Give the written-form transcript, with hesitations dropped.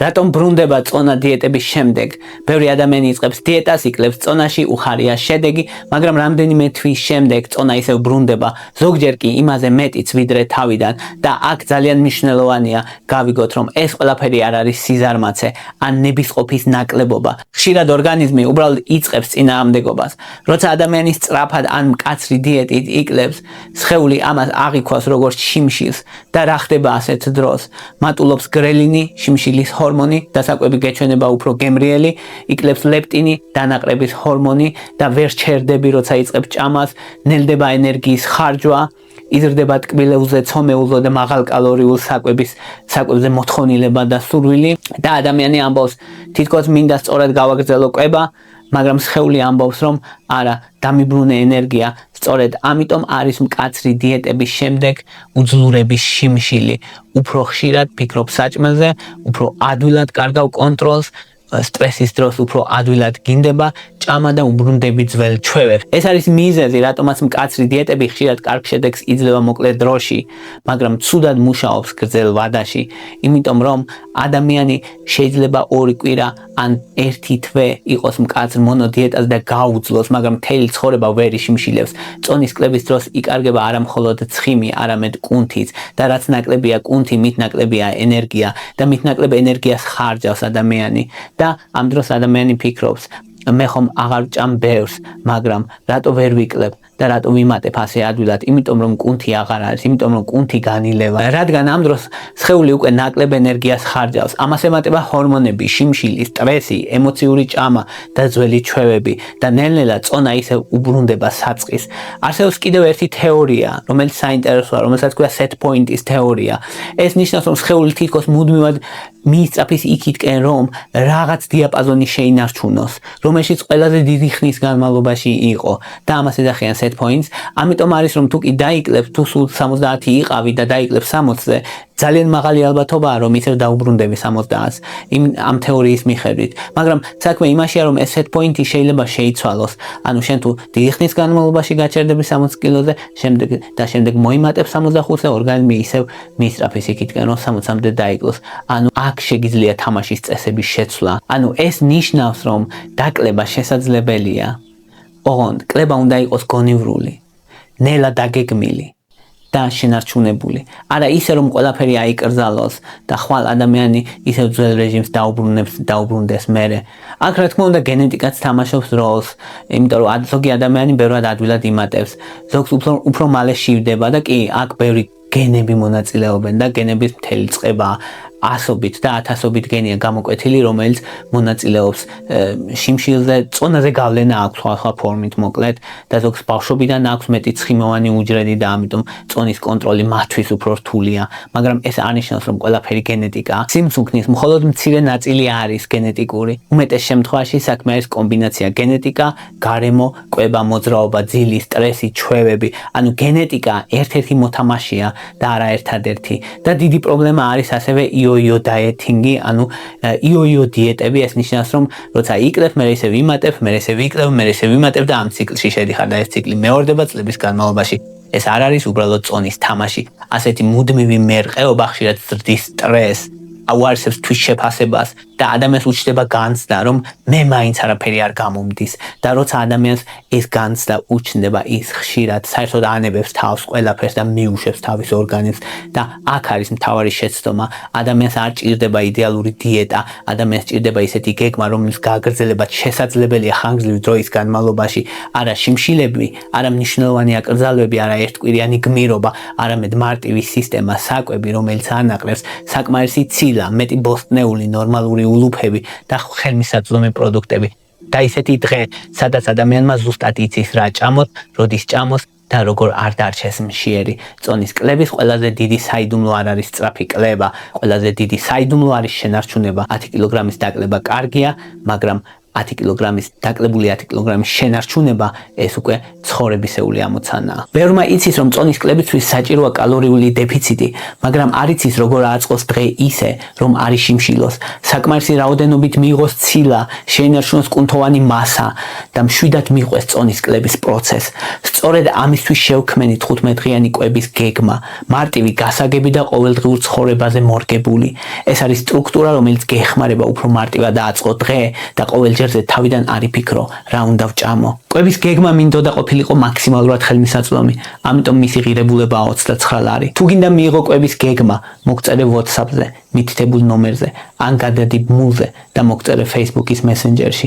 რატომ ბრუნდება წონა დიეტების შემდეგ? ბევრი ადამიანი იწყებს დიეტას, იკლებს წონაში, უხარია შედეგი, მაგრამ რამდენიმე თვის შემდეგ წონა ისევ ბრუნდება, ზოგჯერ კი იმაზე მეტიც ვიდრე თავიდან და აქ ძალიან მნიშვნელოვანია გავიგოთ, რომ ეს ყველაფერი არ არის სიზარმაცე ან ნებისყოფის ნაკლებობა. ხშირად ორგანიზმი უბრალოდ იწყებს წინააღმდეგობას. როცა ადამიანი სწრაფად ან მკაცრი დიეტით იკლებს, სხეული ამას აღიქვას როგორც შიმშილს და რა ხდება ასეთ დროს? მატულობს გრელინი, შიმშილის ჰორმონი, დასაკვები გეჩვენება უფრო გემრიელი, იკლებს ლეპტინი, დანაყრების ჰორმონი და ვერ ჩერდები, როცა იწყებ ჭამას, ნელდება ენერგიის ხარჯვა, იზრდება ტკბილეულზე, ცომეულზე და მაღალკალორიულ საკვებზე მოთხოვნილება და სურვილი და ადამიანი ამბობს, თითქოს მინდა სწორად გავაგრძელო კვება, მაგრამ სხეული ამბობს, რომ არა, დამიბრუნე ენერგია. სწორედ ამიტომ არის მკაცრი დიეტების შემდეგ უძლურების შიმშილი. უფრო ხშირად ფიქრობ საჭმელზე, უფრო ადვილად კარგავ კონტროლს, სტრესის დროს უფრო ადვილად გინდება ჭამა და უბრუნდები ძველ ჩვევებს. ეს არის მიზეზი, რატომაც მკაცრი დიეტები ხშირად კარგ შედეგს იძლევა მოკლე დროში, მაგრამ ცუდად მუშაობს გრძელ ვადაში, იმიტომ რომ ადამიანი შეიძლება 2 კვირა ან 1 თვე იყოს მკაცრ მონოდიეტაზე და გაუძლოს, მაგრამ მთელი ცხოვრება ვერ იშიმშილებს. წონის კლების დროს იკარგება არა მხოლოდ ცხიმი, არამედ კუნთიც და რაც ნაკლებია კუნთი, მით ნაკლებია ენერგია და მით ნაკლებ ენერგიას ხარჯავს ადამიანი. და ამ დროს ადამიანი ფიქრობს, მე ხომ აღარ ვჭამ ბევრს, მაგრამ რატო ვერ ვიკლებ და რატო ვიმატებ ასე ადვილად? იმიტომ რომ კუნთი აღარ არის, იმიტომ რომ კუნთი განილევა. რადგან ამ დროს სხეული უკვე ნაკლებ ენერგიას ხარჯავს. ამას ემატება ჰორმონები, შიმშილი, სტრესი, ემოციური ჭამა და ძველი ჩვევები და ნელ-ნელა წონა ისევ უბრუნდება საწყის. არსებობს კიდევ ერთი თეორია, რომელიც საინტერესოა, რომელსაც ქვია set point-ის თეორია. ეს ნიშნავს, რომ სხეული თითქოს მუდმივად მიისწაფის იქითკენ, რომ რაღაც დიაპაზონი შეინარჩუნოს, რომელშიც ყველაზე დიდი ხნის განმავლობაში იყო და ამას ეძახიან set points. ამიტომ არის, რომ თუ კი დაიკლებ, თუ სულ 70 იყავი და დაიკლებ 60-ზე, ძალიან მაღალი ალბათობაა, რომ ისევ დაუბრუნდები 70-ს ამ თეორიის მიხედვით. მაგრამ საქმე იმაშია, რომ ეს set point-ი შეიძლება შეიცვალოს. ანუ შენ თუ დიდი ხნის განმავლობაში გაჩერდები 60 კილოზე, შემდეგ მოიმატებ 65-ზე, ორგანიზმი ისევ მიისწრაფის იქითკენ, რომ 60-მდე დაიკლოს. ანუ აქ შეგიძლია თამაშის წესების შეცვლა. ანუ ეს ნიშნავს, რომ დაკლება შესაძლებელია. ოღონდ კლება უნდა იყოს გონივრული, ნელა დაგეგმილი და შენარჩუნებული. არა ისე, რომ ყველაფერი აიკრძალოს და ხვალ ადამიანი ისევ ძველ რეჟიმს დაუბრუნდეს მერე. აქ რა თქმა უნდა გენეტიკაც თამაშობს როლს, იმიტომ რომ ზოგი ადამიანი ბევრად ადვილად იმატებს, ზოგს უფრო მალე შივდება და კი აქ ბევრი გენები მონაწილეობენ და გენების მთელი წყება ასობით და ათასობით გენია გამოკვეთილი, რომელიც მონაწილეობს შიმშილზე, წონაზე გავლენა აქვს სხვა ფორმით მოკლედ და ზოგს ბავშვობიდან აქვს მეტი ცხიმოვანი უჯრედი და ამიტომ წონის კონტროლი მათთვის უფრო რთულია, მაგრამ ეს არ ნიშნავს, რომ ყველაფერი გენეტიკაა. სიმსუქნის მხოლოდ მცირე ნაწილი არის გენეტიკური. უმეტეს შემთხვევაში საქმე არის კომბინაცია გენეტიკა, გარემო, კვება, მოძრაობა, ძილი, სტრესი, ჩვევები. ანუ გენეტიკა ერთ-ერთი მოთამაშეა და არა ერთადერთი. და დიდი პრობლემა არის ასევე იო დაიეტინგი, ანუ იო დიეტები. ეს ნიშნავს, რომ როცა იკლებ, მე ისე ვიმატებ, მე ისე ვიკლებ, მე ისე ვიმატებ და ამ ციკლში შედიხარ და ეს ციკლი მეორდება წლების განმავლობაში. ეს არ არის უბრალოდ წონის თამაში. ასეთი მუდმივი მერყეობა ხშირად ზრდის სტრესს, აუარსებს თვის შეფასებას და ადამიანს უჩნდება განცდა, რომ მე მაინც არაფერი არ გამომდის და როცა ადამიანს ეს განცდა უჩნდება, ის ხშირად საერთოდ ანებებს თავს ყველაფერს და მიუშვებს თავის ორგანიზმს და აქ არის მთავარი შეცდომა. ადამიანს არ ჭირდება იდეალური დიეტა, ადამიანს ჭირდება ისეთი გეგმა, რომლის გაგრძელება შესაძლებელია ხანგრძლივი დროის განმავლობაში. არა შიმშილები, არა მნიშვნელოვანი აკრძალვები, არა ერთკვირიანი გმირობა, არამედ მარტივი სისტემა, საკვები, რომელიც ანაყრევს საკმარისი ცილა, მეტი ბოსტნეული, ნორმალური ულუფები და ხელმისაწვდომი პროდუქტები. და ისეთი დღე, სადაც ადამიანმა ზუსტად იცის რა ჭამოს, როდის ჭამოს და როგორ არ დარჩეს მშიერი. წონის კლების ყველაზე დიდი საიდუმლო არ არის სწრაფი კლება, ყველაზე დიდი საიდუმლო არის შენარჩუნება. 10 კილოგრამის დაკლება კარგია, მაგრამ 10 კილოგრამის დაკლებული 10 კილოგრამის შენარჩუნება ეს უკვე ცხოვრებისეული ამოცანაა. ბევრმა იცის, რომ წონის კლებისთვის საჭიროა კალორიული დეფიციტი, მაგრამ არ იცის, როგორ აწყოს დღე ისე, რომ არ იშიმშილოს, საკმარისი რაოდენობით მიიღოს ცილა, შეინარჩუნოს კუნთოვანი მასა და მშვიდად მიყვეს წონის კლების პროცესს. სწორედ ამისთვის შევქმენი 15-დღიანი კვების გეგმა, მარტივი, გასაგები და ყოველდღიურ ცხოვრებაზე მორგებული. ეს არის სტრუქტურა, რომელიც გეხმარება უფრო მარტივად დააწყო დღე და ყოველჯერზე თავიდან არ იფიქრო, რა უნდა ვჭამო. კვების გეგმა მინდოდა ყოფილიყო მაქსიმალურად ხელმისაწვდომი, ამიტომ მისი ღირებულებაა 29 ლარი. თუ გინდა მიიღო კვების გეგმა, მოგწერე WhatsApp-ზე, მითითებულ ნომერზე, ან გადადი ბმულზე და მოგწერე Facebook-ის მესენჯერში.